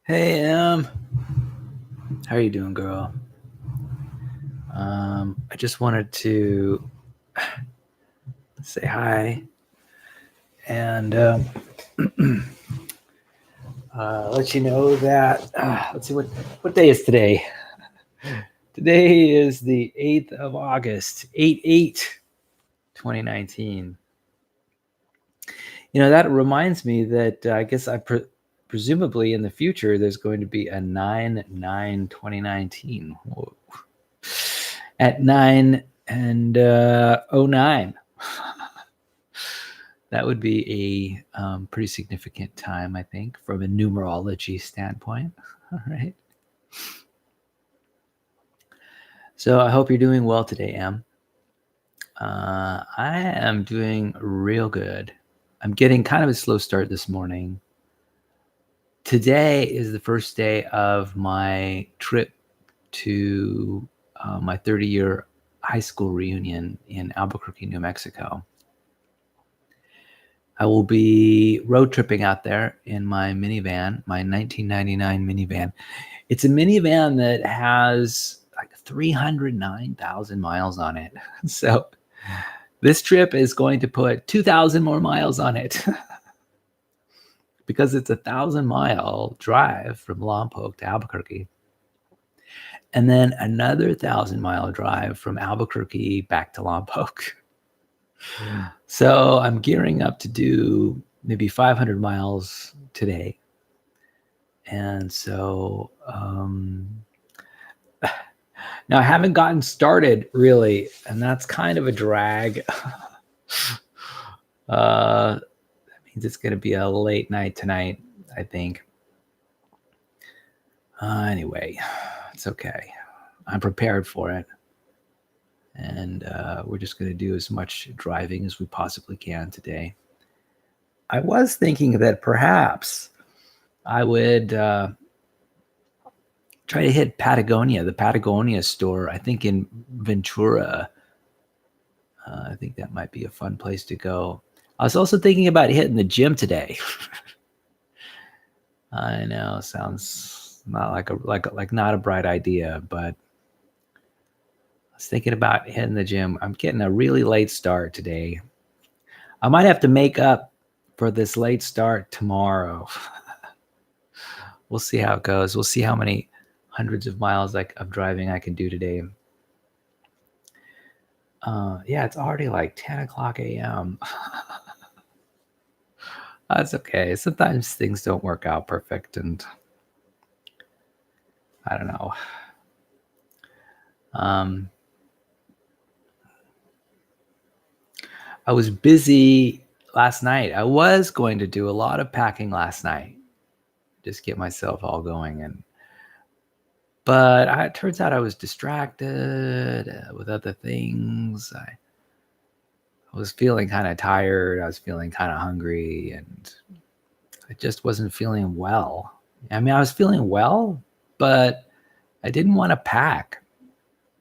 Hey, how are you doing, girl? I just wanted to say hi and let you know that let's see what day is today. Today is the 8th of August, 8 2019. That reminds me that I guess presumably in the future there's going to be a 9/9/2019 at 9 and 09. That would be a pretty significant time, I think, from a numerology standpoint. All right. So I hope you're doing well today, Em. I am doing real good. I'm getting kind of a slow start this morning. Today is the first day of my trip to my 30-year high school reunion in Albuquerque, New Mexico. I will be road tripping out there in my minivan, my 1999 minivan. It's a minivan that has like 309,000 miles on it. So this trip is going to put 2,000 more miles on it because it's 1,000-mile drive from Lompoc to Albuquerque. And then another 1,000-mile drive from Albuquerque back to Lompoc. So I'm gearing up to do maybe 500 miles today. And so now I haven't gotten started really, and that's kind of a drag. That means it's going to be a late night tonight, I think. Anyway, it's okay. I'm prepared for it. And we're just going to do as much driving as we possibly can today. I was thinking that perhaps I would try to hit Patagonia, the Patagonia store, I think in Ventura. I think that might be a fun place to go. I was also thinking about hitting the gym today. I know, sounds not like not a bright idea, but I was thinking about hitting the gym. I'm getting a really late start today. I might have to make up for this late start tomorrow. We'll see how it goes. We'll see how many hundreds of miles of driving I can do today. Yeah, it's already like 10 o'clock a.m. That's okay. Sometimes things don't work out perfect, and I don't know. I was busy last night. I was going to do a lot of packing last night, just get myself all going, but it turns out I was distracted with other things. I was feeling kind of tired. I was feeling kind of hungry, and I just wasn't feeling well. I mean, I was feeling well, but I didn't want to pack.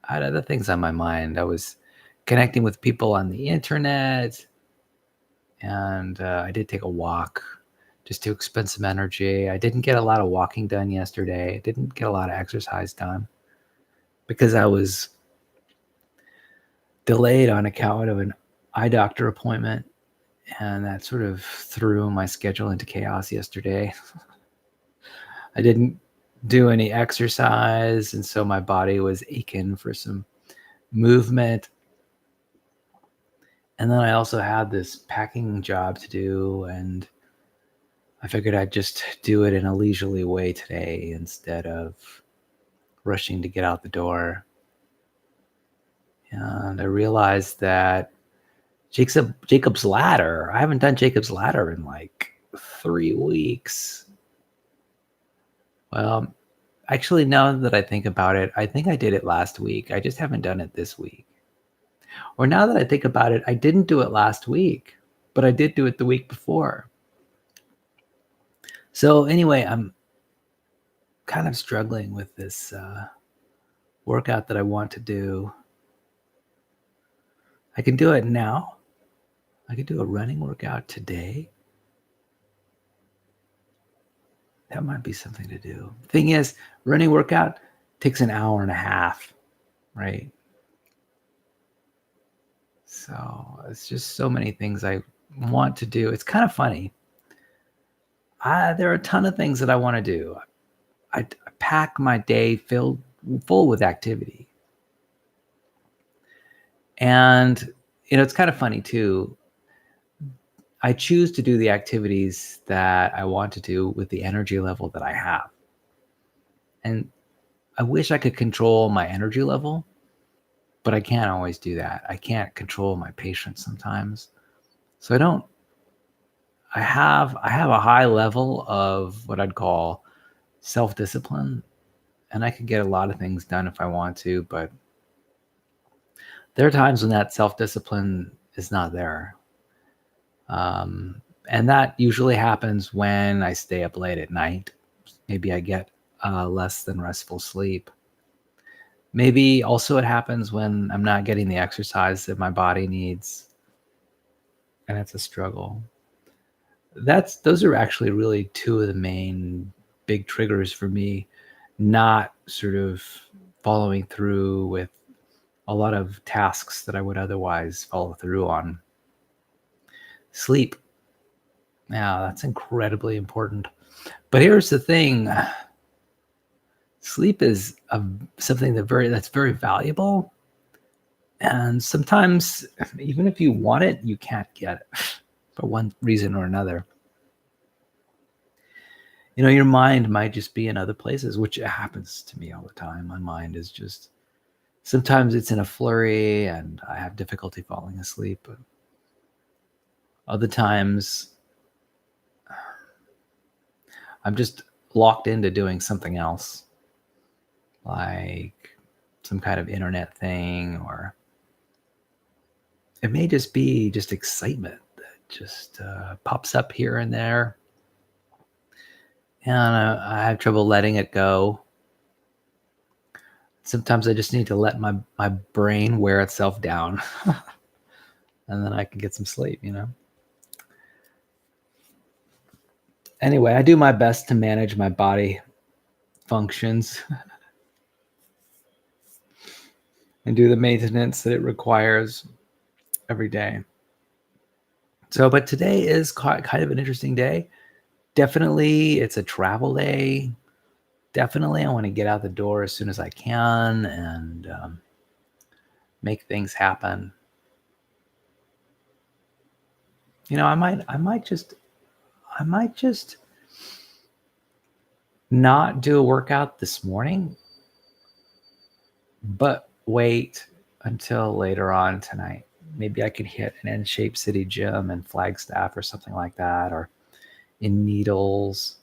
I had other things on my mind. I was connecting with people on the internet, and I did take a walk just to expend some energy. I didn't get a lot of walking done yesterday. I didn't get a lot of exercise done because I was delayed on account of an eye doctor appointment, and that sort of threw my schedule into chaos yesterday. I didn't do any exercise, and so my body was aching for some movement. And then I also had this packing job to do, and I figured I'd just do it in a leisurely way today instead of rushing to get out the door. And I realized that Jacob's Ladder, I haven't done Jacob's Ladder in like 3 weeks. Well, actually, now that I think about it, I think I did it last week. I just haven't done it this week. Or now that I think about it, I didn't do it last week, but I did do it the week before. So anyway, I'm kind of struggling with this workout that I want to do. I can do it now. I could do a running workout today. That might be something to do. Thing is, running workout takes an hour and a half, right? So it's just so many things I want to do. It's kind of funny. There are a ton of things that I want to do. I pack my day full with activity. And, it's kind of funny too. I choose to do the activities that I want to do with the energy level that I have. And I wish I could control my energy level, but I can't always do that. I can't control my patience sometimes. So I have a high level of what I'd call self-discipline, and I can get a lot of things done if I want to, but there are times when that self-discipline is not there. And that usually happens when I stay up late at night. Maybe I get less than restful sleep. Maybe also it happens when I'm not getting the exercise that my body needs, and it's a struggle. Those are actually really two of the main big triggers for me, not sort of following through with a lot of tasks that I would otherwise follow through on. Sleep. Yeah, that's incredibly important. But here's the thing. Sleep is something that's very valuable. And sometimes, even if you want it, you can't get it for one reason or another. Your mind might just be in other places, which happens to me all the time. My mind is just, sometimes it's in a flurry and I have difficulty falling asleep. But other times, I'm just locked into doing something else, like some kind of internet thing, or it may just be just excitement that just pops up here and there. And I have trouble letting it go. Sometimes I just need to let my brain wear itself down, and then I can get some sleep, Anyway, I do my best to manage my body functions and do the maintenance that it requires every day. So, but today is kind of an interesting day. Definitely, it's a travel day. Definitely, I want to get out the door as soon as I can and make things happen. I might just not do a workout this morning, but wait until later on tonight. Maybe I could hit an N-Shape City Gym in Flagstaff or something like that, or in Needles.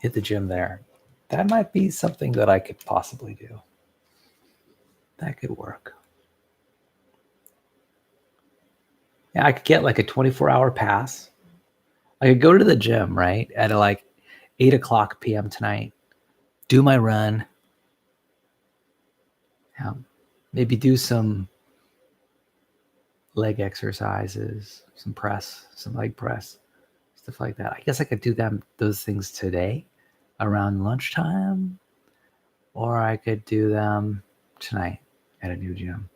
Hit the gym there. That might be something that I could possibly do. That could work. Yeah, I could get like a 24-hour pass. I could go to the gym, right, at like 8:00 p.m. tonight, do my run. Yeah, maybe do some leg exercises, some leg press, stuff like that. I guess I could do those things today around lunchtime, or I could do them tonight at a new gym.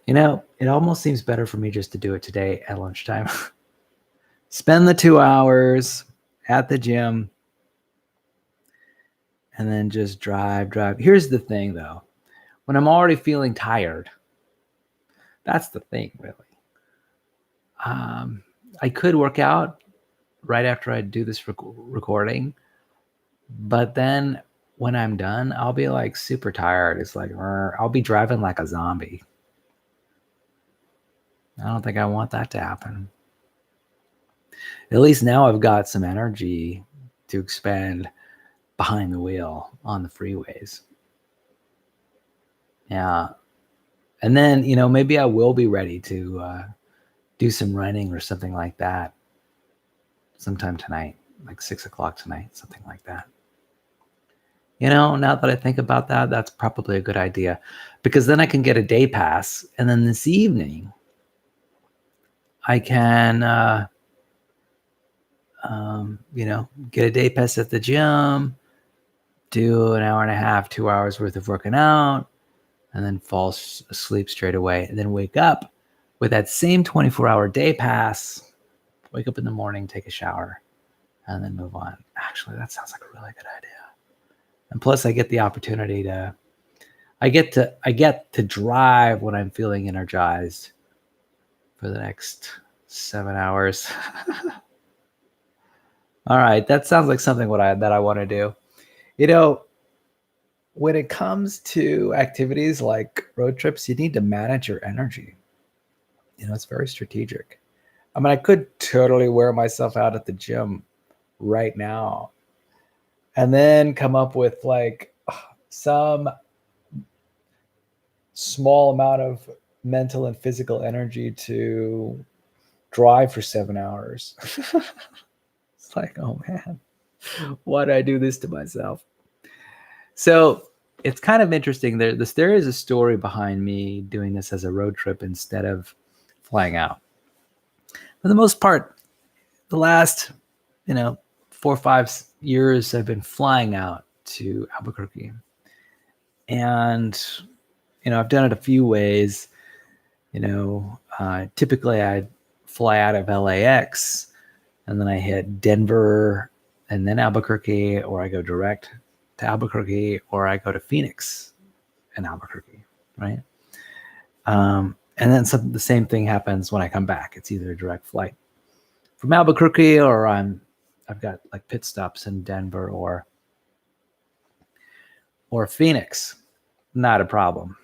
It almost seems better for me just to do it today at lunchtime. Spend the 2 hours at the gym and then just drive. Here's the thing, though. When I'm already feeling tired, that's the thing, really. I could work out right after I do this recording, but then when I'm done, I'll be like super tired. It's like, I'll be driving like a zombie. I don't think I want that to happen. At least now I've got some energy to expend behind the wheel on the freeways. Yeah. And then, maybe I will be ready to do some running or something like that sometime tonight, like 6:00 tonight, something like that. Now that I think about that, that's probably a good idea, because then I can get a day pass, and then this evening I can Get a day pass at the gym, do an hour and a half, 2 hours worth of working out, and then fall asleep straight away. And then wake up with that same 24-hour day pass, wake up in the morning, take a shower, and then move on. Actually, that sounds like a really good idea. And plus I get the opportunity I get to drive when I'm feeling energized for the next 7 hours. All right, that sounds like something that I want to do. When it comes to activities like road trips, you need to manage your energy. It's very strategic. I mean, I could totally wear myself out at the gym right now and then come up with like some small amount of mental and physical energy to drive for 7 hours. It's like, oh man, why did I do this to myself? So it's kind of interesting. There is a story behind me doing this as a road trip instead of flying out. For the most part, the last, 4 or 5 years, I've been flying out to Albuquerque. And, I've done it a few ways. Typically I'd fly out of LAX and then I hit Denver and then Albuquerque, or I go direct to Albuquerque, or I go to Phoenix and Albuquerque, right? And then the same thing happens when I come back. It's either a direct flight from Albuquerque, or I've got like pit stops in Denver or Phoenix. Not a problem.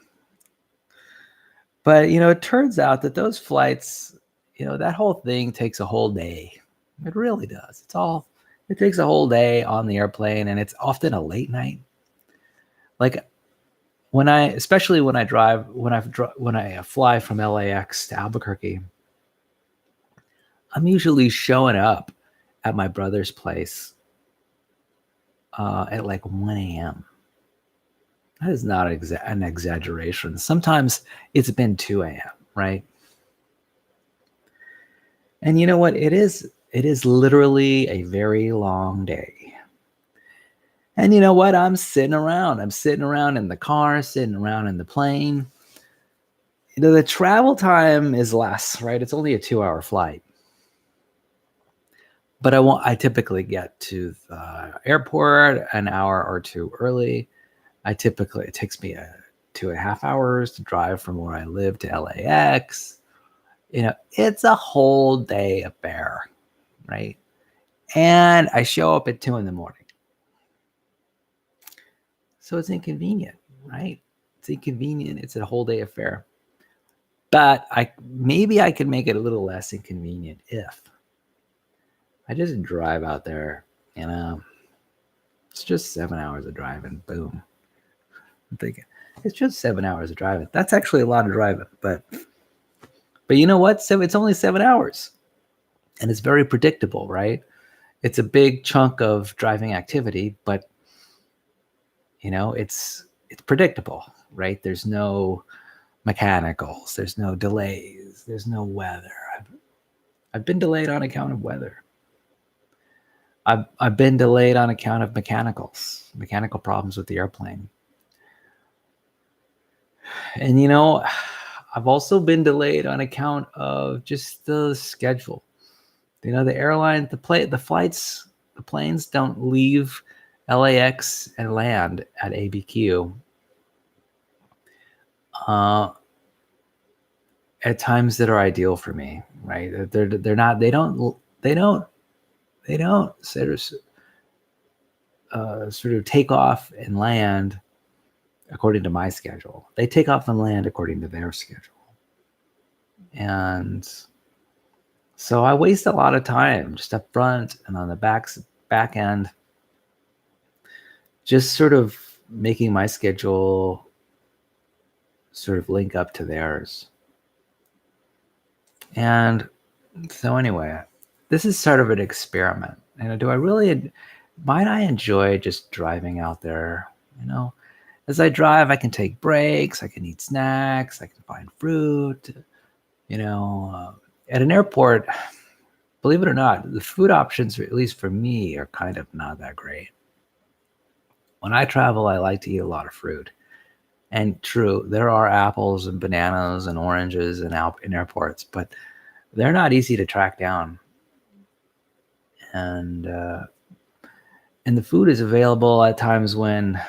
But it turns out that those flights, that whole thing takes a whole day. It really does. It takes a whole day on the airplane, and it's often a late night. Like especially when I fly from LAX to Albuquerque, I'm usually showing up at my brother's place at like 1 a.m. That is not an exaggeration. Sometimes it's been 2 a.m., right? And you know what? It is literally a very long day. And you know what? I'm sitting around in the car, sitting around in the plane. The travel time is less, right? It's only a 2-hour flight. But I typically get to the airport an hour or two early. It takes me 2.5 hours to drive from where I live to LAX. It's a whole day affair, right? And I show up at 2 a.m. So it's inconvenient, right? It's inconvenient. It's a whole day affair. But maybe I could make it a little less inconvenient if I just drive out there, it's just 7 hours of driving. Boom. I'm thinking, it's just 7 hours of driving. That's actually a lot of driving, but you know what? So it's only 7 hours, and it's very predictable, right? It's a big chunk of driving activity, but it's predictable, right? There's no mechanicals, there's no delays, there's no weather. I've been delayed on account of weather. I've been delayed on account of mechanical problems with the airplane. And I've also been delayed on account of just the schedule. The airline, the planes don't leave LAX and land at ABQ at times that are ideal for me, right? They're not. They don't sort of take off and land according to my schedule. They take off and land according to their schedule. And so I waste a lot of time just up front and on the back end, just sort of making my schedule sort of link up to theirs. And so anyway, this is sort of an experiment. Might I enjoy just driving out there? As I drive, I can take breaks, I can eat snacks, I can find fruit. At an airport, believe it or not, the food options, at least for me, are kind of not that great. When I travel, I like to eat a lot of fruit. And true, there are apples and bananas and oranges in airports, but they're not easy to track down. And and the food is available at times when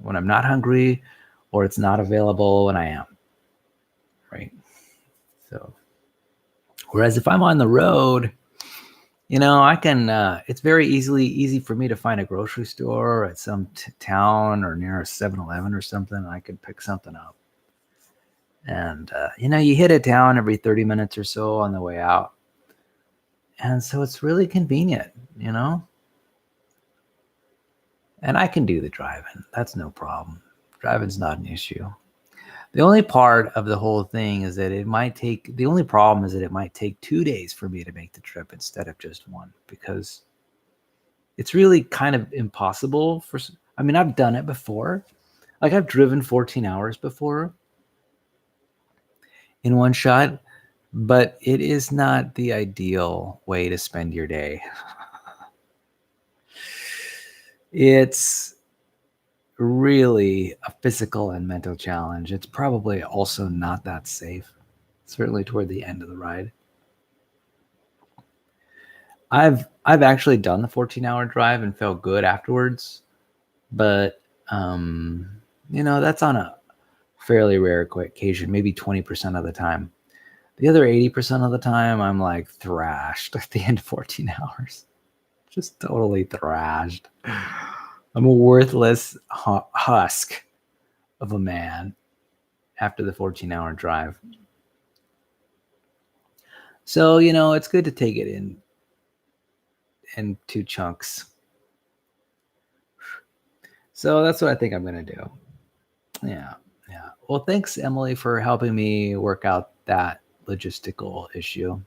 I'm not hungry, or it's not available when I am, right? So whereas if I'm on the road, I can. It's very easy for me to find a grocery store at some town or near a 7-Eleven or something. And I could pick something up, and you hit a town every 30 minutes or so on the way out, and so it's really convenient, And I can do the driving. That's no problem. Driving's not an issue. The only part of the whole thing is that the only problem is that it might take 2 days for me to make the trip instead of just one, because it's really kind of impossible I've done it before. Like, I've driven 14 hours before in one shot, but it is not the ideal way to spend your day. It's really a physical and mental challenge. It's probably also not that safe, certainly toward the end of the ride. I've actually done the 14-hour drive and felt good afterwards, but that's on a fairly rare occasion, maybe 20% of the time. The other 80% of the time, I'm like thrashed at the end of 14 hours. Just totally thrashed. I'm a worthless husk of a man after the 14-hour drive. So, it's good to take it in 2 chunks. So that's what I think I'm going to do. Yeah. Well, thanks, Emily, for helping me work out that logistical issue.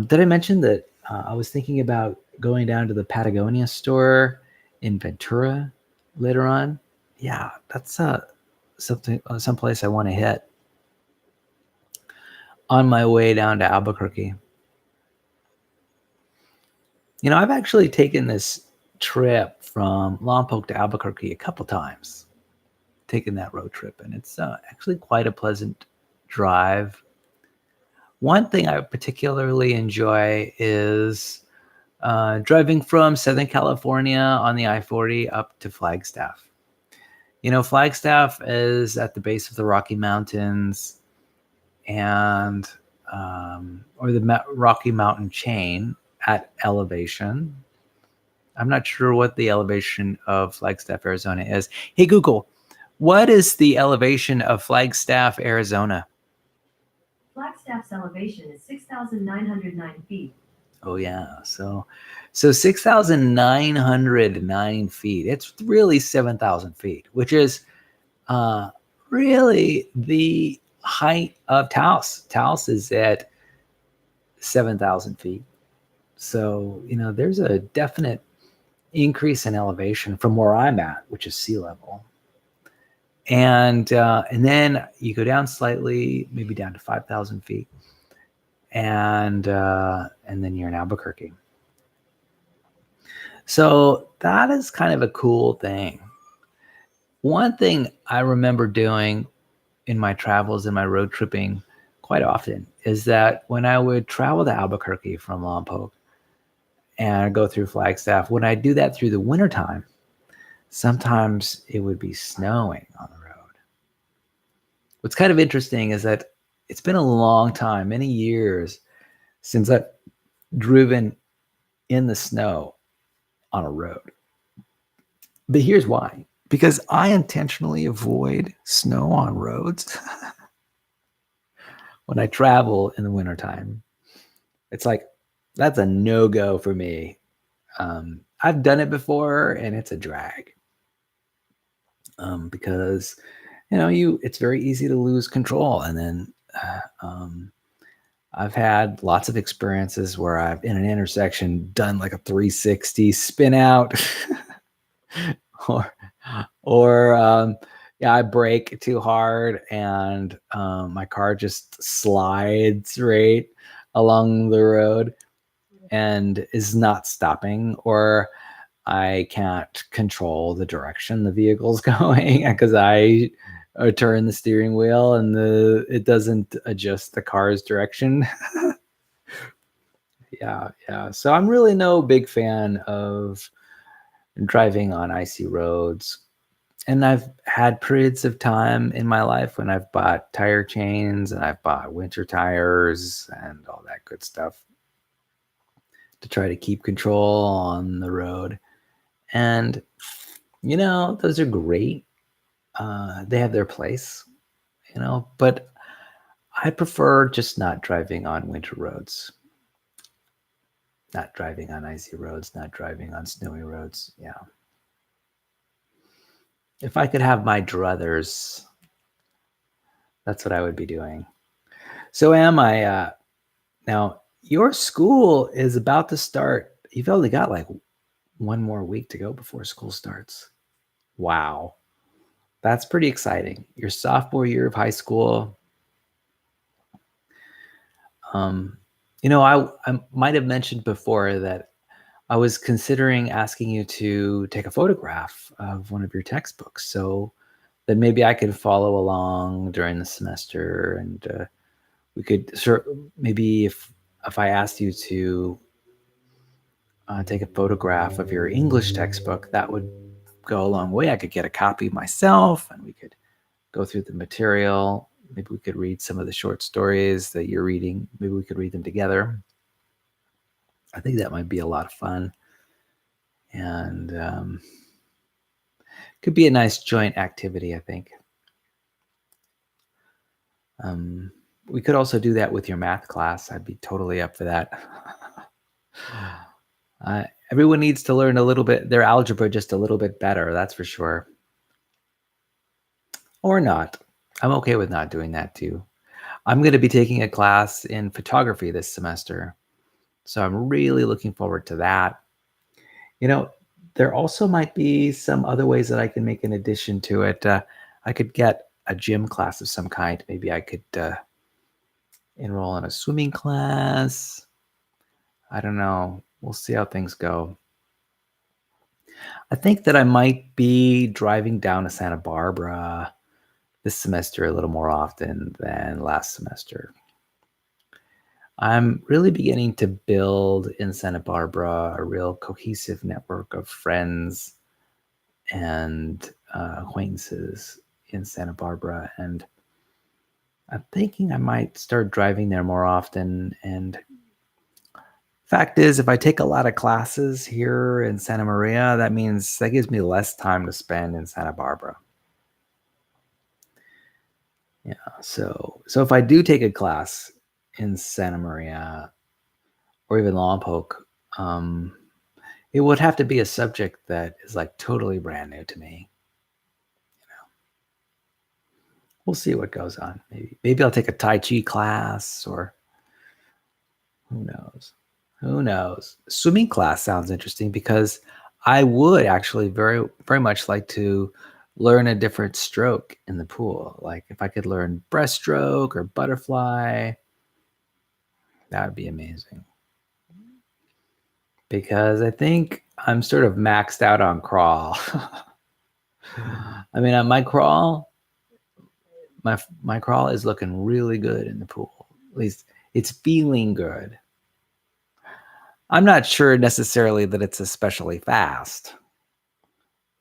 Did I mention that I was thinking about going down to the Patagonia store in Ventura later on? Yeah, that's someplace I want to hit on my way down to Albuquerque. I've actually taken this trip from Lompoc to Albuquerque a couple times, taken that road trip, and it's actually quite a pleasant drive. One thing I particularly enjoy is driving from Southern California on the I-40 up to Flagstaff. Flagstaff is at the base of the Rocky Mountains, and or the Rocky Mountain chain at elevation. I'm not sure what the elevation of Flagstaff, Arizona is. Hey, Google, what is the elevation of Flagstaff, Arizona? Flagstaff's elevation is 6,909 feet. Oh, yeah. So 6,909 feet. It's really 7,000 feet, which is really the height of Taos. Taos is at 7,000 feet. So, there's a definite increase in elevation from where I'm at, which is sea level. And then you go down slightly, maybe down to 5,000 feet. And then you're in Albuquerque. So that is kind of a cool thing. One thing I remember doing in my travels and my road tripping quite often is that when I would travel to Albuquerque from Lompoc and go through Flagstaff, when I do that through the wintertime, sometimes it would be snowing on the road. What's kind of interesting is that it's been a long time, many years, since I've driven in the snow on a road. But here's why. Because I intentionally avoid snow on roads when I travel in the wintertime. It's like, that's a no-go for me. I've done it before, and it's a drag. Because, it's very easy to lose control. And then I've had lots of experiences where I've, in an intersection, done like a 360 spin out. or I brake too hard and my car just slides, right? along the road and is not stopping, or I can't control the direction the vehicle's going because I turn the steering wheel and it doesn't adjust the car's direction. Yeah. So I'm really no big fan of driving on icy roads. And I've had periods of time in my life when I've bought tire chains and I've bought winter tires and all that good stuff to try to keep control on the road. And, those are great. They have their place, but I prefer just not driving on winter roads, not driving on icy roads, not driving on snowy roads. Yeah. If I could have my druthers, that's what I would be doing. So now your school is about to start. You've only got like one more week to go before school starts. Wow. That's pretty exciting. Your sophomore year of high school. I might have mentioned before that I was considering asking you to take a photograph of one of your textbooks so that maybe I could follow along during the semester, and we could maybe if I asked you to take a photograph of your English textbook, that would go a long way. I could get a copy myself and we could go through the material. Maybe we could read some of the short stories that you're reading. Maybe we could read them together. I think that might be a lot of fun. And could be a nice joint activity, I think. We could also do that with your math class. I'd be totally up for that. Everyone needs to learn a little bit, their algebra just a little bit better, that's for sure. Or not. I'm okay with not doing that too. I'm going to be taking a class in photography this semester, so I'm really looking forward to that. There also might be some other ways that I can make an addition to it. I could get a gym class of some kind. Maybe I could enroll in a swimming class. I don't know. We'll see how things go. I think that I might be driving down to Santa Barbara this semester a little more often than last semester. I'm really beginning to build in Santa Barbara a real cohesive network of friends and acquaintances in Santa Barbara. And I'm thinking I might start driving there more often. And fact is, if I take a lot of classes here in Santa Maria, that gives me less time to spend in Santa Barbara. Yeah. So if I do take a class in Santa Maria or even Lompoc, it would have to be a subject that is like totally brand new to me. We'll see what goes on. Maybe I'll take a Tai Chi class, or who knows. Swimming class sounds interesting because I would actually very, very much like to learn a different stroke in the pool. Like if I could learn breaststroke or butterfly, that would be amazing. Because I think I'm sort of maxed out on crawl. I mean, on my crawl is looking really good in the pool. At least it's feeling good. I'm not sure necessarily that it's especially fast,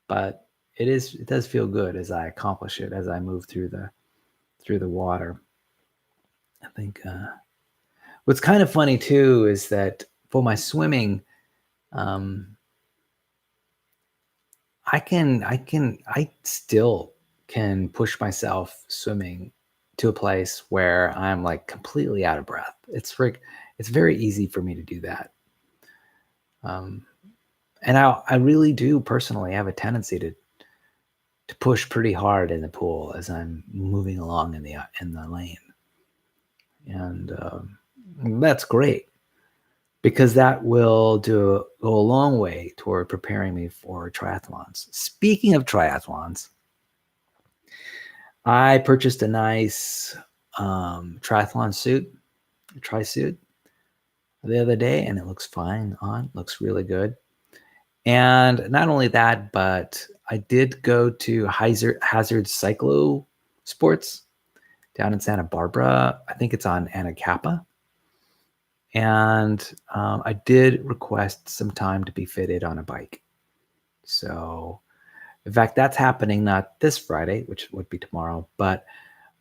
but it does feel good as I accomplish it, as I move through the water. I think what's kind of funny too is that for my swimming, I still can push myself swimming to a place where I'm like completely out of breath. It's very easy for me to do that. And I really do personally have a tendency to push pretty hard in the pool as I'm moving along in the lane. And that's great because that will go a long way toward preparing me for triathlons. Speaking of triathlons, I purchased a nice triathlon suit, tri-suit. the other day, and it looks fine on. Looks really good. And not only that, but I did go to Hazard Cyclo Sports down in Santa Barbara. I think it's on Anacapa. And I did request some time to be fitted on a bike. So, in fact, that's happening not this Friday, which would be tomorrow, but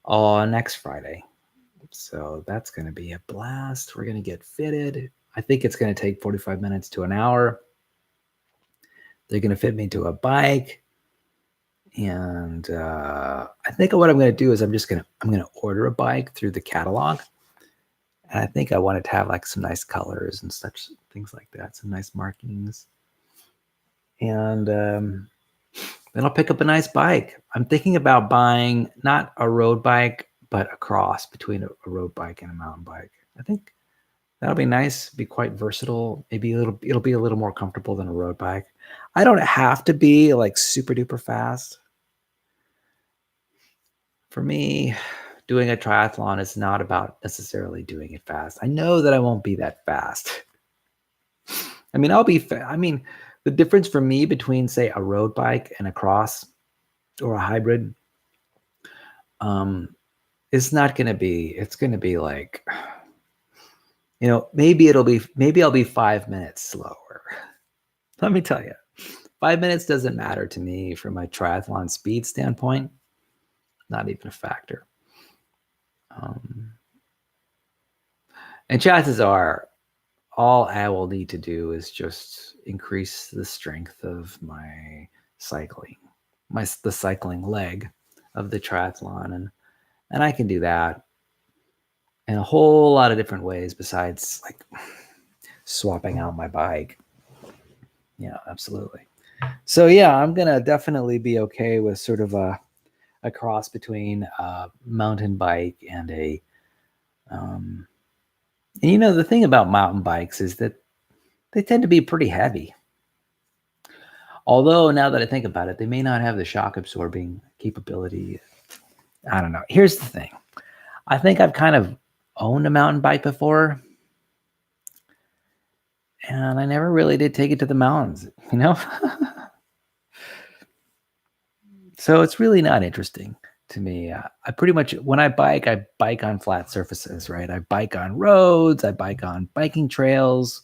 next Friday. So that's going to be a blast. We're going to get fitted. I think it's going to take 45 minutes to an hour. They're going to fit me to a bike. And I think what I'm going to do is I'm going to order a bike through the catalog. And I think I want it to have like some nice colors and such things like that, some nice markings. And then I'll pick up a nice bike. I'm thinking about buying not a road bike, but a cross between a road bike and a mountain bike. I think that'll be nice, be quite versatile. Maybe it'll be a little more comfortable than a road bike. I don't have to be like super duper fast. For me, doing a triathlon is not about necessarily doing it fast. I know that I won't be that fast. I mean, the difference for me between, say, a road bike and a cross or a hybrid, it's going to be like, maybe I'll be 5 minutes slower. Let me tell you, 5 minutes doesn't matter to me from my triathlon speed standpoint. Not even a factor. And chances are all I will need to do is just increase the strength of my cycling, the cycling leg of the triathlon. And I can do that in a whole lot of different ways besides like swapping out my bike. Yeah, absolutely. So yeah, I'm going to definitely be okay with sort of a cross between a mountain bike and and the thing about mountain bikes is that they tend to be pretty heavy. Although now that I think about it, they may not have the shock absorbing capability. I don't know. Here's the thing. I think I've kind of owned a mountain bike before, and I never really did take it to the mountains, So it's really not interesting to me. I pretty much, when I bike on flat surfaces, right? I bike on roads, I bike on biking trails,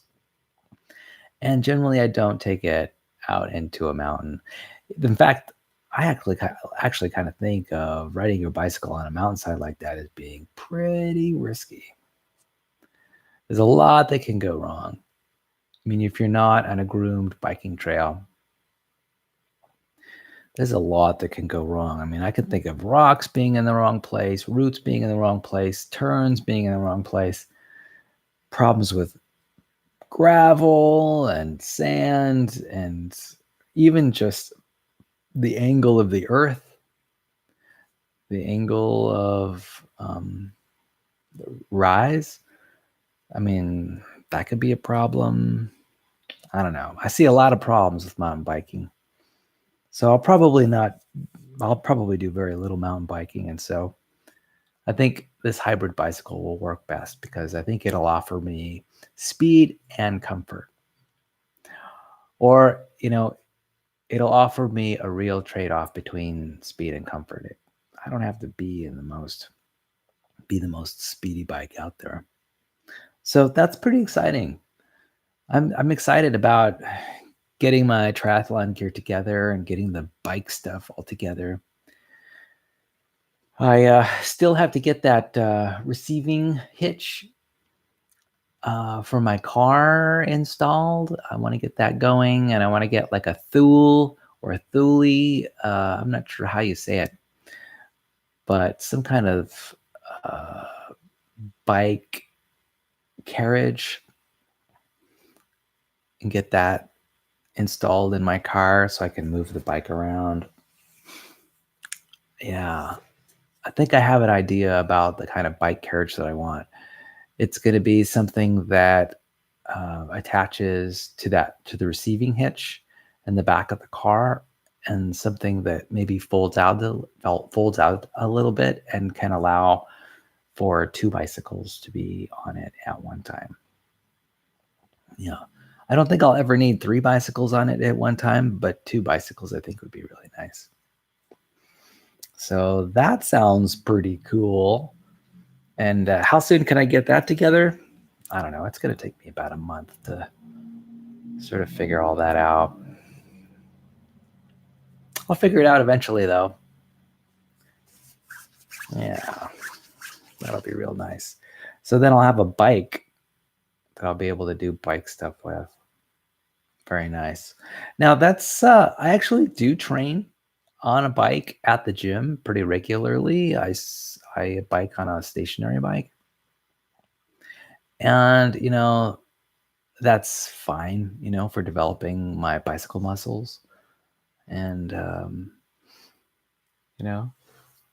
and generally I don't take it out into a mountain. In fact, I actually kind of think of riding your bicycle on a mountainside like that as being pretty risky. There's a lot that can go wrong. I mean, if you're not on a groomed biking trail, there's a lot that can go wrong. I mean, I can think of rocks being in the wrong place, roots being in the wrong place, turns being in the wrong place, problems with gravel and sand, and even just the angle of the earth, the angle of rise. I mean, that could be a problem. I don't know. I see a lot of problems with mountain biking. So I'll probably do very little mountain biking. And so I think this hybrid bicycle will work best because I think it'll offer me speed and comfort. Or, it'll offer me a real trade-off between speed and comfort. I don't have to be the most speedy bike out there. So that's pretty exciting. I'm excited about getting my triathlon gear together and getting the bike stuff all together. I still have to get that receiving hitch for my car installed. I want to get that going, and I want to get like a Thule or a Thule. I'm not sure how you say it, but some kind of bike carriage, and get that installed in my car so I can move the bike around. Yeah, I think I have an idea about the kind of bike carriage that I want. It's going to be something that attaches to the receiving hitch in the back of the car, and something that maybe folds out a little bit and can allow for 2 bicycles to be on it at one time. Yeah. I don't think I'll ever need 3 bicycles on it at one time, but 2 bicycles I think would be really nice. So that sounds pretty cool. And how soon can I get that together? I don't know. It's going to take me about a month to sort of figure all that out. I'll figure it out eventually, though. Yeah, that'll be real nice. So then I'll have a bike that I'll be able to do bike stuff with. Very nice. Now that's I actually do train on a bike at the gym pretty regularly. I bike on a stationary bike, and that's fine. For developing my bicycle muscles, and you know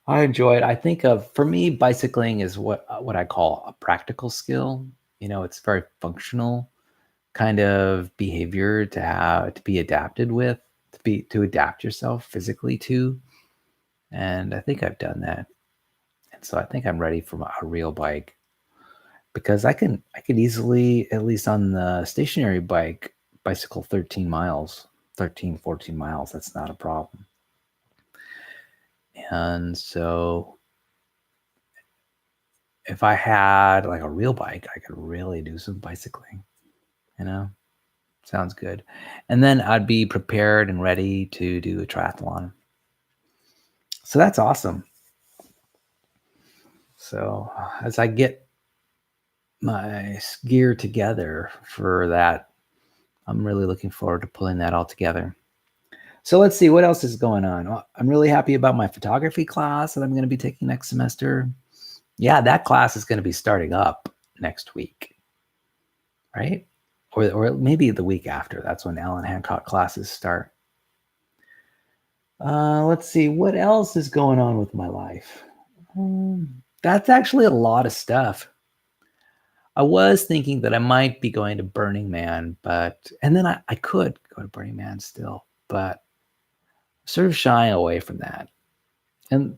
I enjoy it. I think of for me, bicycling is what I call a practical skill. It's very functional kind of behavior to be adapted with, to adapt yourself physically to. And I think I've done that. And so I think I'm ready for a real bike because I could easily, at least on the stationary bike, bicycle 13 miles, 13, 14 miles. That's not a problem. And so if I had like a real bike, I could really do some bicycling, you know? Sounds good. And then I'd be prepared and ready to do a triathlon. So that's awesome. So as I get my gear together for that, I'm really looking forward to pulling that all together. So let's see what else is going on. Well, I'm really happy about my photography class that I'm going to be taking next semester. Yeah, that class is going to be starting up next week, right? Or maybe the week after. That's when Alan Hancock classes start. Let's see what else is going on with my life. That's actually a lot of stuff. I was thinking that I might be going to Burning Man, and then I could go to Burning Man still, but I'm sort of shying away from that. And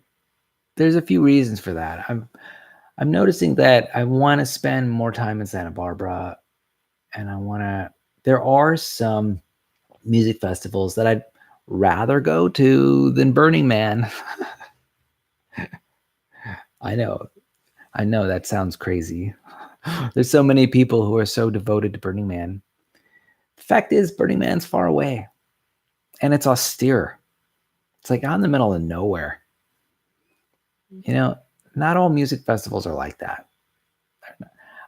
there's a few reasons for that. I'm noticing that I want to spend more time in Santa Barbara, and there are some music festivals that I'd rather go to than Burning Man. I know that sounds crazy. There's so many people who are so devoted to Burning Man. The fact is, Burning Man's far away and it's austere. It's like out in the middle of nowhere. Not all music festivals are like that.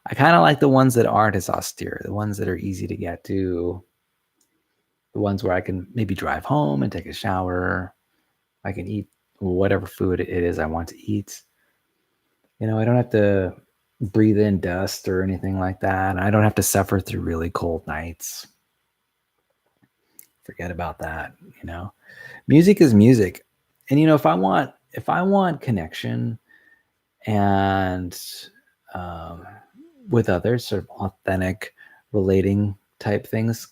I kind of like the ones that aren't as austere, the ones that are easy to get to, the ones where I can maybe drive home and take a shower. I can eat whatever food it is I want to eat. I don't have to breathe in dust or anything like that. I don't have to suffer through really cold nights. Forget about that. Music is music. And if I want connection and with others, sort of authentic relating type things,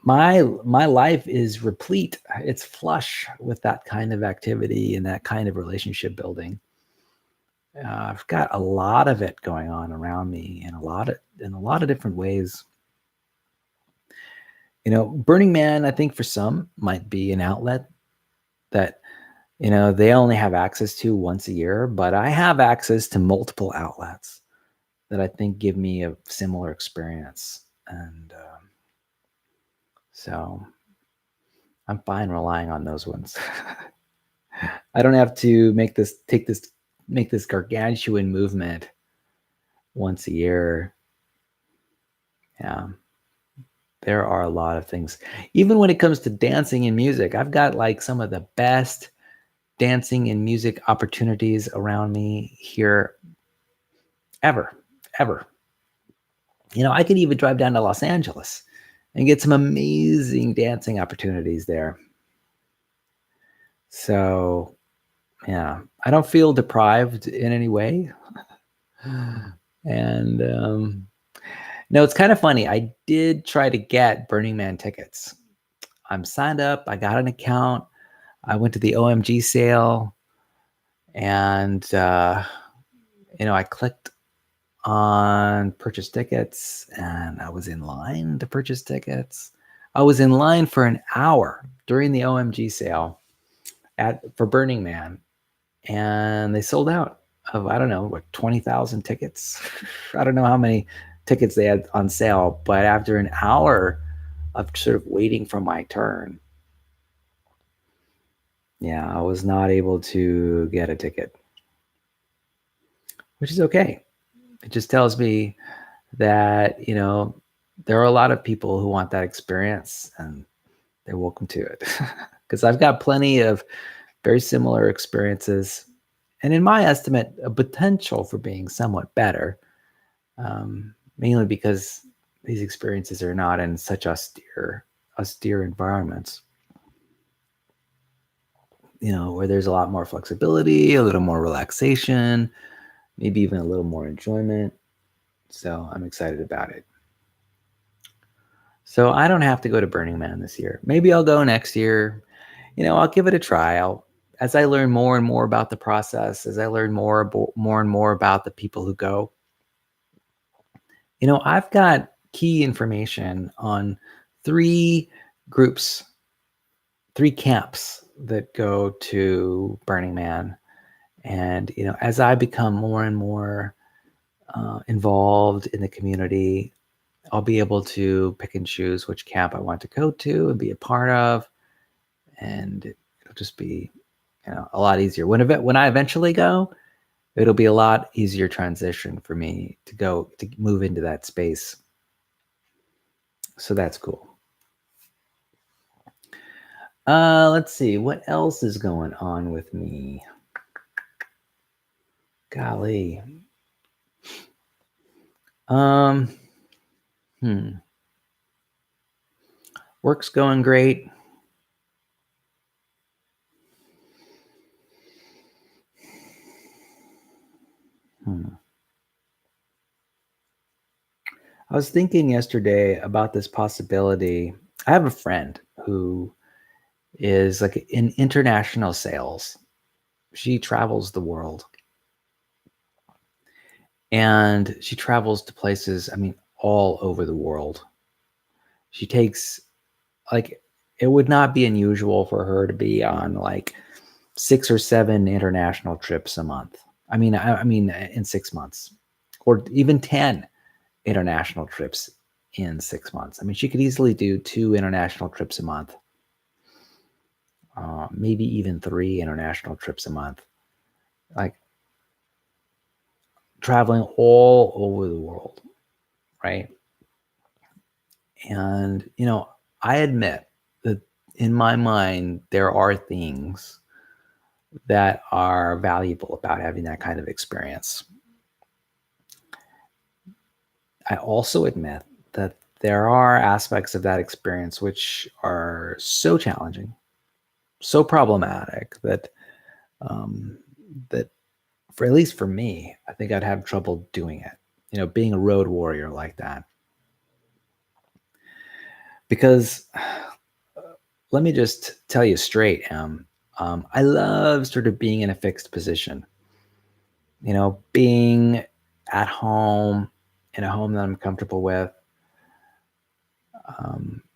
my life is replete. It's flush with that kind of activity and that kind of relationship building. I've got a lot of it going on around me in a lot of different ways. Burning Man, I think for some might be an outlet that they only have access to once a year, but I have access to multiple outlets that I think give me a similar experience. And so I'm fine relying on those ones. I don't have to make this gargantuan movement once a year. Yeah. There are a lot of things. Even when it comes to dancing and music, I've got like some of the best dancing and music opportunities around me here ever. I could even drive down to Los Angeles and get some amazing dancing opportunities there. So, yeah, I don't feel deprived in any way. And no, it's kind of funny. I did try to get Burning Man tickets. I'm signed up. I got an account. I went to the OMG sale, and I clicked on purchase tickets, and I was in line to purchase tickets. I was in line for an hour during the OMG sale for Burning Man, and they sold out of, I don't know, what, 20,000 tickets. I don't know how many tickets they had on sale, but after an hour of sort of waiting for my turn, yeah, I was not able to get a ticket, which is okay. It just tells me that, there are a lot of people who want that experience, and they're welcome to it. Because I've got plenty of very similar experiences, and in my estimate, a potential for being somewhat better, mainly because these experiences are not in such austere environments, where there's a lot more flexibility, a little more relaxation, maybe even a little more enjoyment. So I'm excited about it. So I don't have to go to Burning Man this year. Maybe I'll go next year. I'll give it a try. As I learn more and more about the process, as I learn more and more about the people who go, I've got key information on 3 groups, 3 camps that go to Burning Man. And, as I become more and more involved in the community, I'll be able to pick and choose which camp I want to go to and be a part of. And it'll just be, a lot easier. When I eventually go, it'll be a lot easier transition for me to move into that space. So that's cool. Let's see, what else is going on with me? Golly. Work's going great. I was thinking yesterday about this possibility. I have a friend who is like in international sales. She travels the world. And she travels to places, all over the world. She takes, it would not be unusual for her to be on 6 or 7 international trips a month. I mean, in 6 months, or even 10 international trips in 6 months. She could easily do 2 international trips a month, maybe even 3 international trips a month, traveling all over the world, right? And, I admit that in my mind, there are things that are valuable about having that kind of experience. I also admit that there are aspects of that experience which are so challenging, so problematic that for at least for me, I think I'd have trouble doing it. Being a road warrior like that. Because let me just tell you straight, I love sort of being in a fixed position. Being at home, in a home that I'm comfortable with.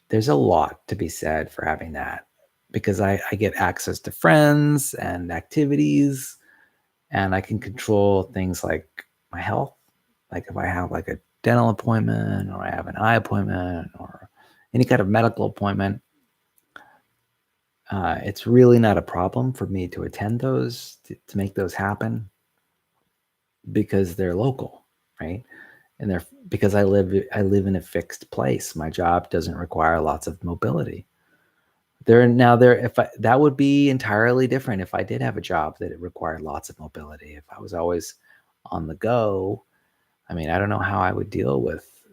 There's a lot to be said for having that, because I get access to friends and activities, and I can control things like my health. Like if I have a dental appointment, or I have an eye appointment, or any kind of medical appointment, it's really not a problem for me to attend those, to make those happen, because they're local, right? And because I live in a fixed place. My job doesn't require lots of mobility. That would be entirely different if I did have a job that it required lots of mobility. If I was always on the go, I don't know how I would deal with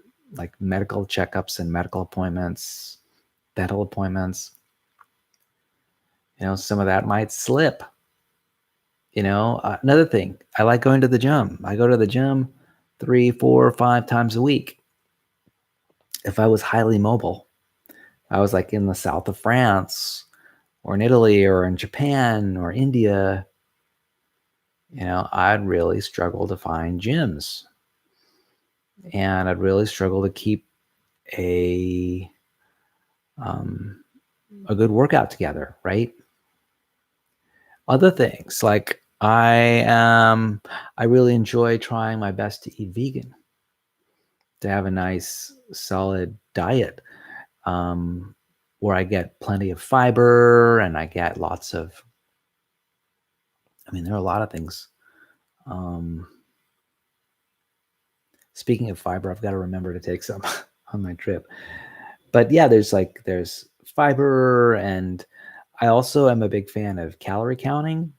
medical checkups and medical appointments, dental appointments. Some of that might slip. Another thing, I like going to the gym. I go to the gym 3, 4, 5 times a week. If I was highly mobile, I was in the south of France, or in Italy, or in Japan, or India, I'd really struggle to find gyms. and I'd really struggle to keep a um, a good workout together, right? Other things like I really enjoy trying my best to eat vegan, to have a nice solid diet, um, where I get plenty of fiber and I get lots of. I mean, there are a lot of things. Um, Speaking of fiber, I've got to remember to take some on my trip. But yeah, there's fiber, and I also am a big fan of calorie counting.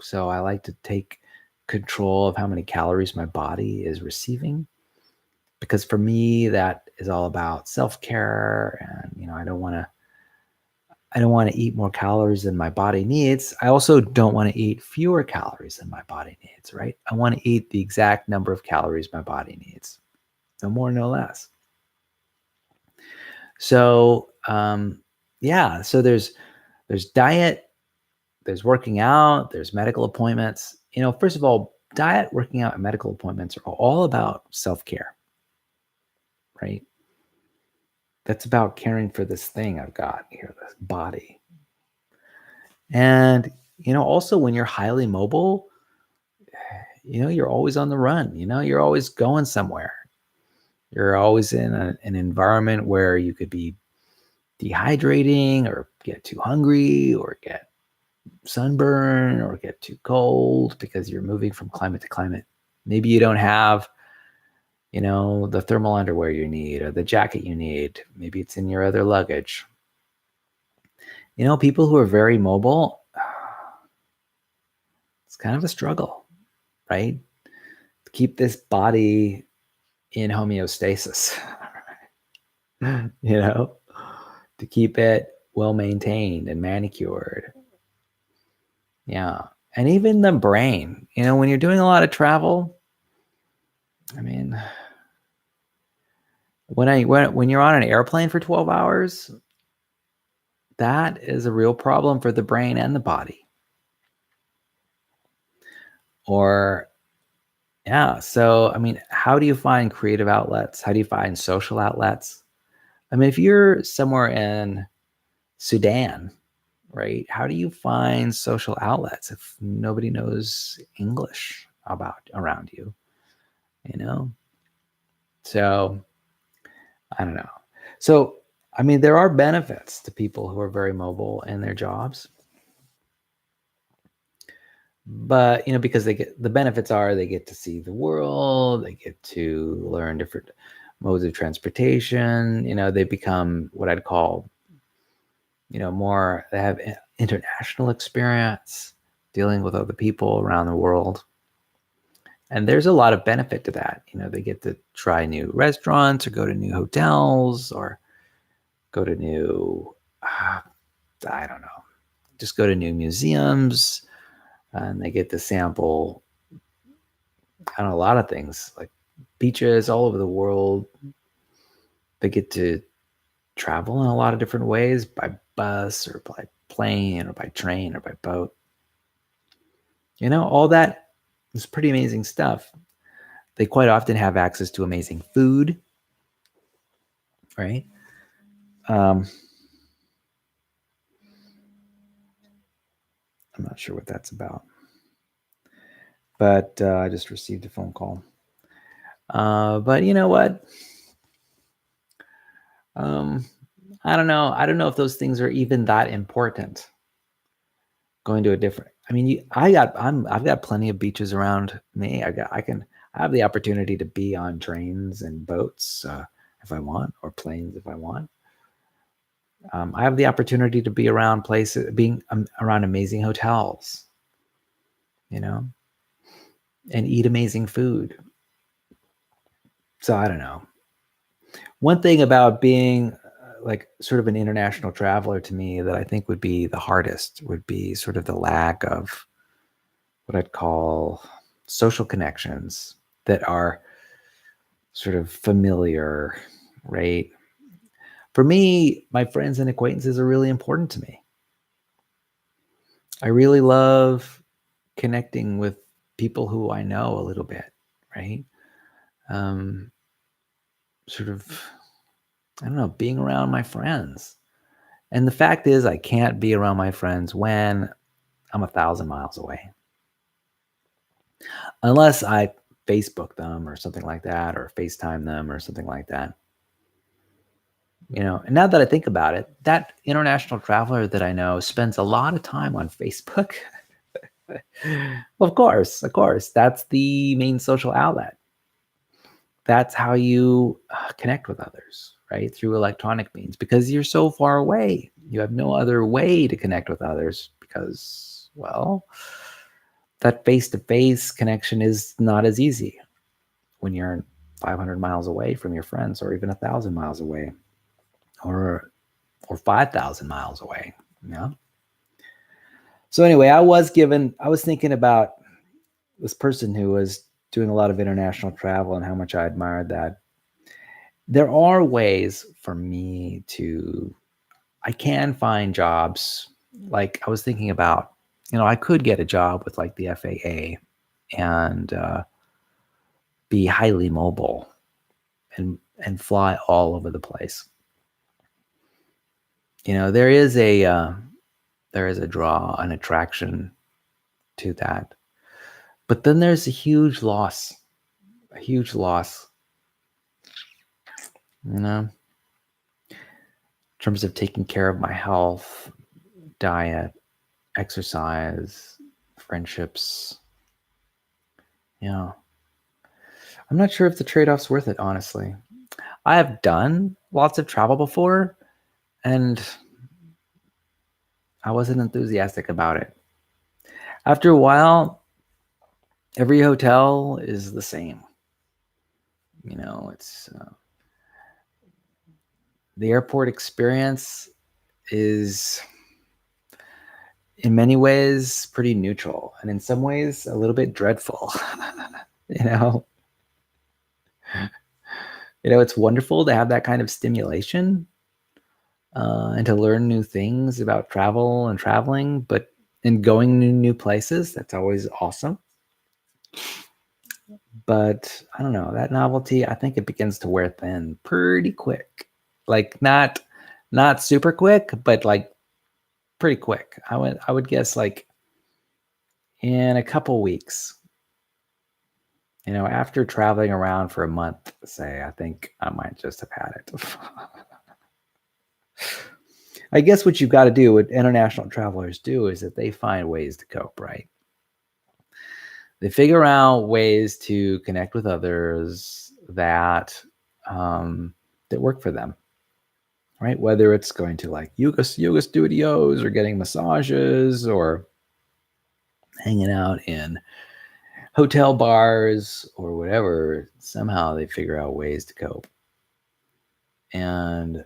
So I like to take control of how many calories my body is receiving, because for me that is all about self-care, and I don't want to eat more calories than my body needs. I also don't want to eat fewer calories than my body needs, right? I want to eat the exact number of calories my body needs. No more, no less. So, yeah, so there's diet, there's working out, there's medical appointments. First of all, diet, working out, and medical appointments are all about self-care, right? That's about caring for this thing I've got here, this body. And also when you're highly mobile, you're always on the run. You're always going somewhere. You're always in an environment where you could be dehydrating or get too hungry or get sunburn or get too cold because you're moving from climate to climate. Maybe you don't have, the thermal underwear you need or the jacket you need. Maybe it's in your other luggage. People who are very mobile, it's kind of a struggle, right? To keep this body in homeostasis, to keep it well maintained and manicured. Yeah. And even the brain, when you're doing a lot of travel, I mean, when you're on an airplane for 12 hours, that is a real problem for the brain and the body. Or yeah, so I mean, how do you find creative outlets? How do you find social outlets? I mean, if you're somewhere in Sudan, right? How do you find social outlets if nobody knows English around you? You know? So I don't know. So I mean, there are benefits to people who are very mobile in their jobs. But because the benefits are they get to see the world, they get to learn different modes of transportation. They become what I'd call more, they have international experience dealing with other people around the world, and there's a lot of benefit to that. They get to try new restaurants or go to new hotels or go to new I don't know, just go to new museums, and they get to sample a lot of things like beaches all over the world. They get to travel in a lot of different ways, by bus or by plane or by train or by boat. All that is pretty amazing stuff. They quite often have access to amazing food, right? I'm not sure what that's about, but I just received a phone call. But you know what? I don't know. I don't know if those things are even that important. Going to a different. I mean, I've got plenty of beaches around me. I have the opportunity to be on trains and boats if I want, or planes if I want. I have the opportunity to be around places, being around amazing hotels, and eat amazing food. So I don't know. One thing about being like sort of an international traveler to me that I think would be the hardest would be sort of the lack of what I'd call social connections that are sort of familiar, right? For me, my friends and acquaintances are really important to me. I really love connecting with people who I know a little bit, right? Um, sort of, I don't know, being around my friends. And the fact is, I can't be around my friends when I'm 1,000 miles away, unless I Facebook them or something like that, or FaceTime them or something like that. And now that I think about it, that international traveler that I know spends a lot of time on Facebook. Of course, that's the main social outlet. That's how you connect with others, right? Through electronic means, because you're so far away. You have no other way to connect with others because, well, that face-to-face connection is not as easy when you're 500 miles away from your friends, or even 1,000 miles away, or 5,000 miles away. So anyway, I was thinking about this person who was doing a lot of international travel and how much I admired that. There are ways for me I can find jobs. Like, I was thinking about, I could get a job with like the FAA and be highly mobile and fly all over the place. There is a draw, an attraction to that. But then there's a huge loss, in terms of taking care of my health, diet, exercise, friendships. I'm not sure if the trade-off's worth it, honestly. I have done lots of travel before, and I wasn't enthusiastic about it. After a while, every hotel is the same. It's the airport experience is in many ways pretty neutral, and in some ways a little bit dreadful. It's wonderful to have that kind of stimulation and to learn new things about travel and traveling, and going to new places. That's always awesome. But I don't know, that novelty, I think it begins to wear thin pretty quick. Like, not super quick, but like pretty quick. I would guess like in a couple weeks. After traveling around for a month, say, I think I might just have had it. I guess what you've got to do, what international travelers do, is that they find ways to cope, right? They figure out ways to connect with others that work for them, right? Whether it's going to like yoga studios, or getting massages, or hanging out in hotel bars, or whatever. Somehow they figure out ways to cope. And,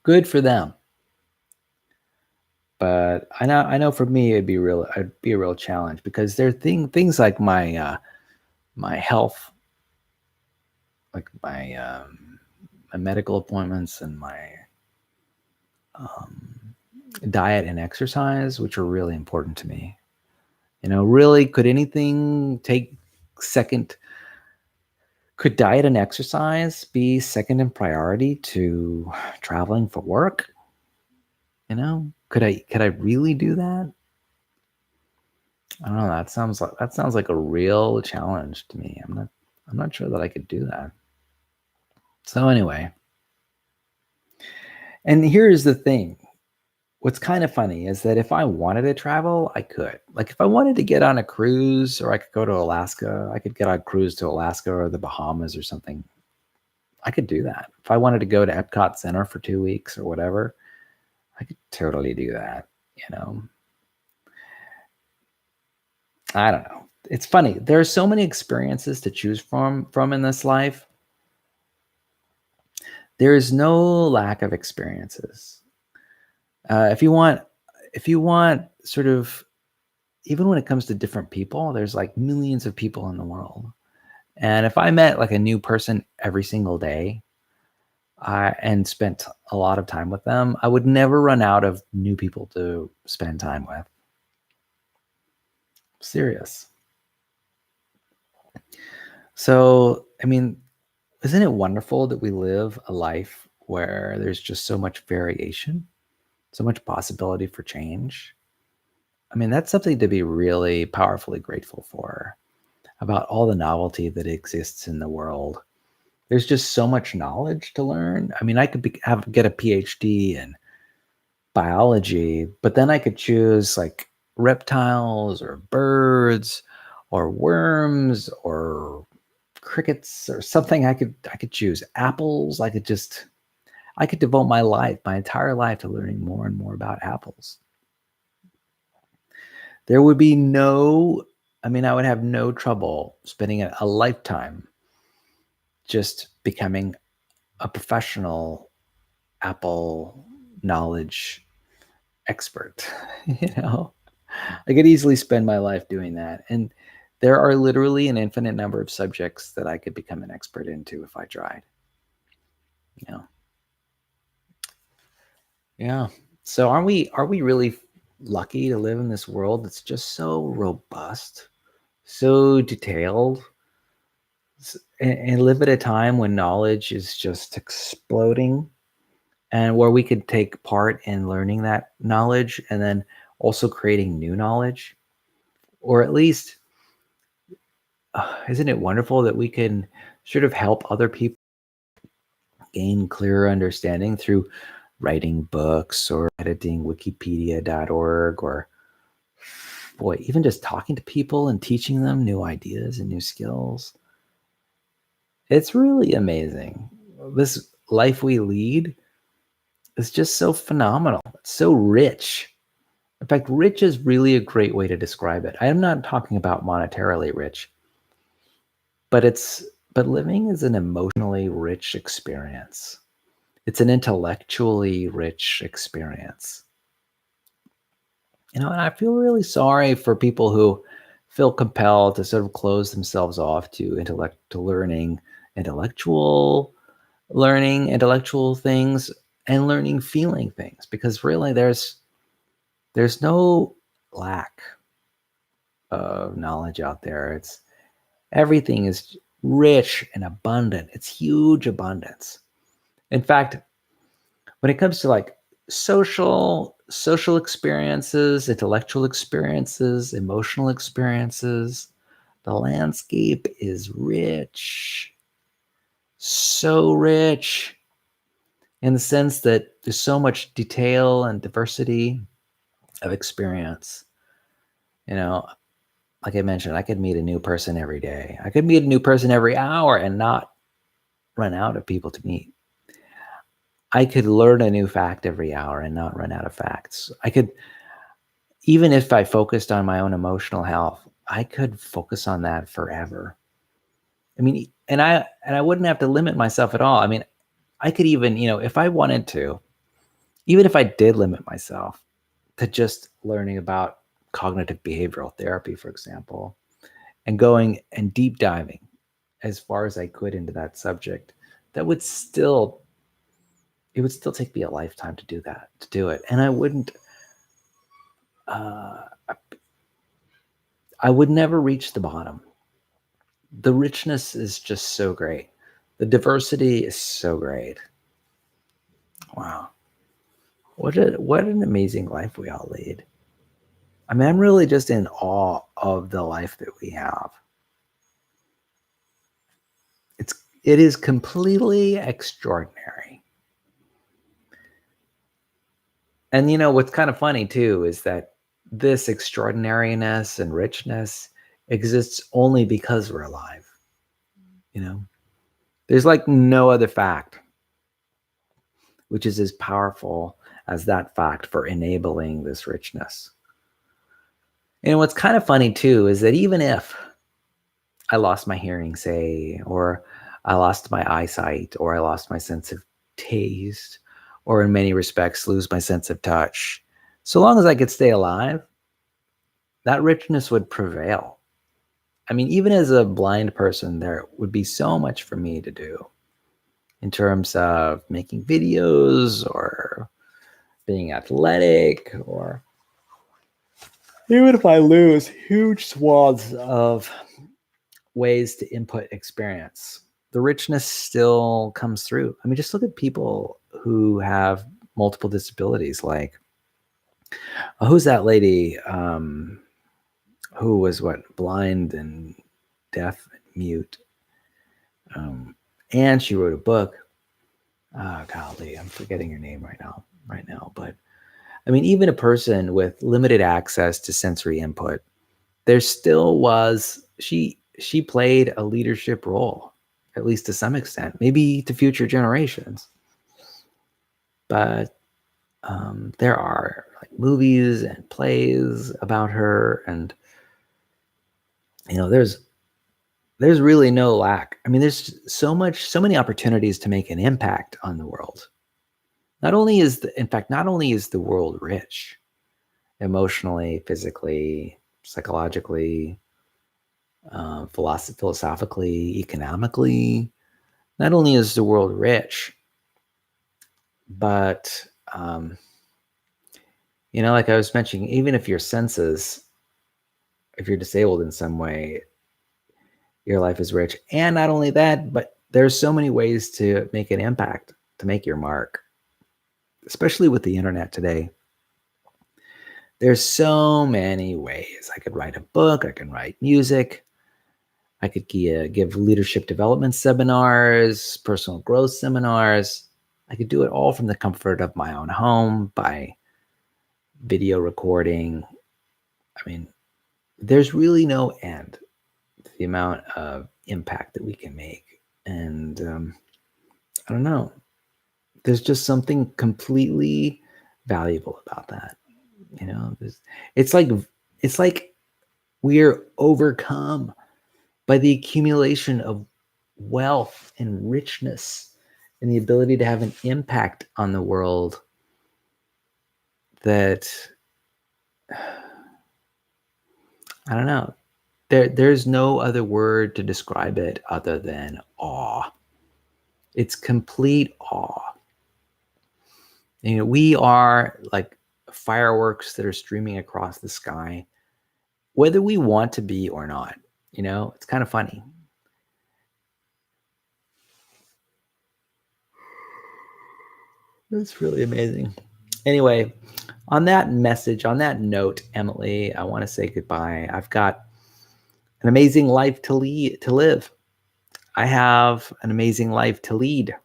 good for them. But I know for me, it'd be a real challenge, because there are things like my health, like my medical appointments, and my diet and exercise, which are really important to me. Really, could anything take second? Could diet and exercise be second in priority to traveling for work? Could I really do that? I don't know. That sounds like a real challenge to me. I'm not sure that I could do that. So anyway, and here's the thing. What's kind of funny is that if I wanted to travel, I could. Like, if I wanted to get on a cruise, or I could go to Alaska, I could get on a cruise to Alaska or the Bahamas or something. I could do that. If I wanted to go to Epcot Center for 2 weeks or whatever, I could totally do that. I don't know. It's funny. There are so many experiences to choose from in this life. There is no lack of experiences. If you want sort of, even when it comes to different people, there's like millions of people in the world. And if I met like a new person every single day, and spent a lot of time with them, I would never run out of new people to spend time with. Serious. So, I mean, Isn't it wonderful that we live a life where there's just so much variation, so much possibility for change? I mean, that's something to be really powerfully grateful for about all the novelty that exists in the world. There's just so much knowledge to learn. I mean, I could get a PhD in biology, but then I could choose like reptiles or birds or worms or crickets or something. I could choose apples. I could devote my entire life to learning more and more about apples. There would be I would have no trouble spending a lifetime just becoming a professional apple knowledge expert. you know, I could easily spend my life doing that. And there are literally an infinite number of subjects that I could become an expert into if I tried. You know, yeah. So are we really lucky to live in this world that's just so robust, so detailed, and live at a time when knowledge is just exploding and where we could take part in learning that knowledge and then also creating new knowledge? Or at least, isn't it wonderful that we can sort of help other people gain clearer understanding through writing books or editing wikipedia.org, or boy, even just talking to people and teaching them new ideas and new skills? It's really amazing. This life we lead is just so phenomenal. It's so rich. In fact, rich is really a great way to describe it. I am not talking about monetarily rich, but living is an emotionally rich experience. It's an intellectually rich experience. And I feel really sorry for people who feel compelled to sort of close themselves off to intellectual learning, intellectual things, and learning feeling things, because really there's no lack of knowledge out there. Everything is rich and abundant. It's huge abundance. In fact, when it comes to like social experiences, intellectual experiences, emotional experiences, the landscape is rich. So rich in the sense that there's so much detail and diversity of experience. You know, like I mentioned, I could meet a new person every day. I could meet a new person every hour and not run out of people to meet. I could learn a new fact every hour and not run out of facts. I could, even if I focused on my own emotional health, I could focus on that forever. I mean, and I wouldn't have to limit myself at all. I mean, I could even, if I wanted to, even if I did limit myself to just learning about cognitive behavioral therapy, for example, and going and deep diving as far as I could into that subject, that would still it would still take me a lifetime to do it. And uh, I would never reach the bottom. The richness is just so great. The diversity is so great. Wow. What an amazing life we all lead. I mean, I'm really just in awe of the life that we have. It is completely extraordinary. And what's kind of funny too is that this extraordinariness and richness exists only because we're alive. There's like no other fact which is as powerful as that fact for enabling this richness. And what's kind of funny too is that even if I lost my hearing, say, or I lost my eyesight, or I lost my sense of taste, or in many respects lose my sense of touch, so long as I could stay alive, that richness would prevail. I mean, even as a blind person, there would be so much for me to do in terms of making videos or being athletic, or even if I lose huge swaths of ways to input experience, the richness still comes through. I mean, just look at people who have multiple disabilities. Like, who's that lady who was blind and deaf and mute? And she wrote a book. Oh, golly, I'm forgetting her name right now. But I mean, even a person with limited access to sensory input, there still was, she played a leadership role, at least to some extent, maybe to future generations. But there are like movies and plays about her, and there's really no lack. I mean, there's so many opportunities to make an impact on the world. Not only is the world rich emotionally, physically, psychologically, philosophically, economically. Not only is the world rich, but like I was mentioning, even if your senses, if you're disabled in some way, your life is rich. And not only that, but there's so many ways to make an impact, to make your mark, especially with the internet today. There's so many ways. I could write a book, I can write music, I could give leadership development seminars, personal growth seminars. I could do it all from the comfort of my own home by video recording. I mean, there's really no end to the amount of impact that we can make. And I don't know. There's just something completely valuable about that. It's like we're overcome by the accumulation of wealth and richness and the ability to have an impact on the world that, I don't know, there's no other word to describe it other than awe. It's complete awe. We are like fireworks that are streaming across the sky, whether we want to be or not. It's kind of funny. That's really amazing. Anyway, on that note, Emily, I want to say goodbye. I've got an amazing life to live. I have an amazing life to lead.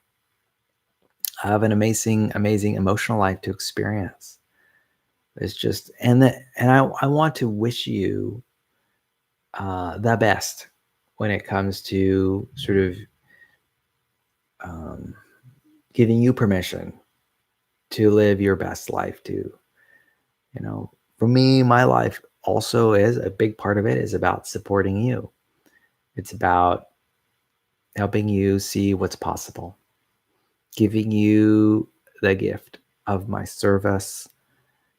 I have an amazing emotional life to experience. It's just, and I want to wish you the best when it comes to sort of giving you permission to live your best life too. For me, my life also is a big part of it is about supporting you. It's about helping you see what's possible, giving you the gift of my service,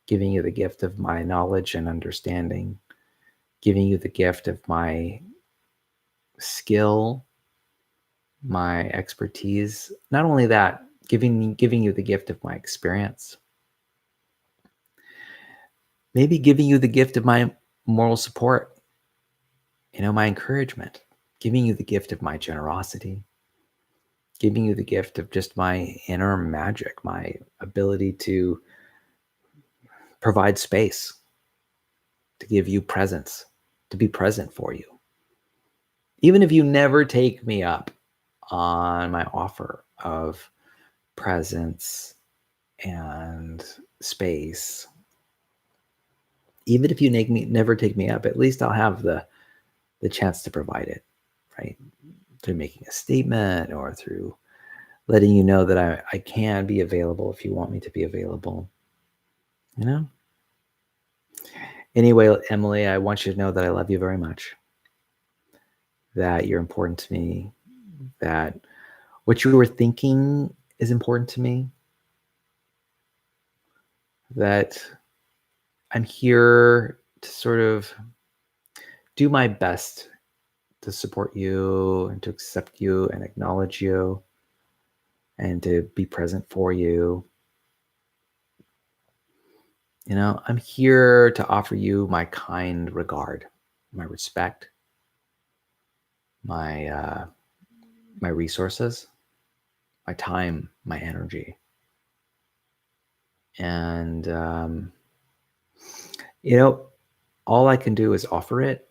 giving you the gift of my knowledge and understanding, giving you the gift of my skill, my expertise. Not only that, giving you the gift of my experience. Maybe giving you the gift of my moral support, my encouragement, giving you the gift of my generosity, giving you the gift of just my inner magic, my ability to provide space, to give you presence, to be present for you. Even if you never take me up on my offer of presence and space, even if you never take me up, at least I'll have the chance to provide it, right? Through making a statement or through letting you know that I can be available if you want me to be available. Anyway, Emily, I want you to know that I love you very much, that you're important to me, that what you were thinking is important to me, that I'm here to sort of do my best to support you and to accept you and acknowledge you and to be present for you. I'm here to offer you my kind regard, my respect, my my resources, my time, my energy. And, all I can do is offer it.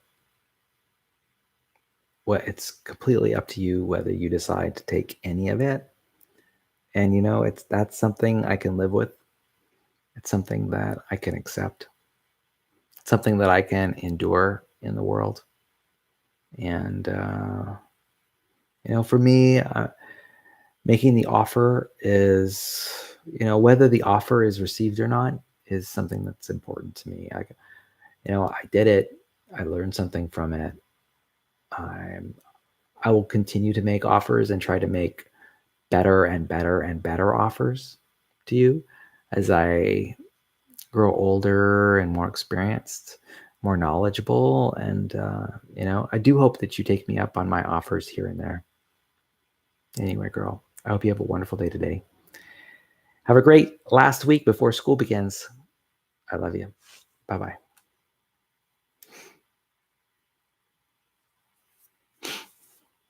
Well, it's completely up to you whether you decide to take any of it. And, that's something I can live with. It's something that I can accept. It's something that I can endure in the world. And, for me, making the offer is, whether the offer is received or not is something that's important to me. I did it. I learned something from it. I will continue to make offers and try to make better and better and better offers to you as I grow older and more experienced, more knowledgeable. And, I do hope that you take me up on my offers here and there. Anyway, girl, I hope you have a wonderful day today. Have a great last week before school begins. I love you. Bye-bye.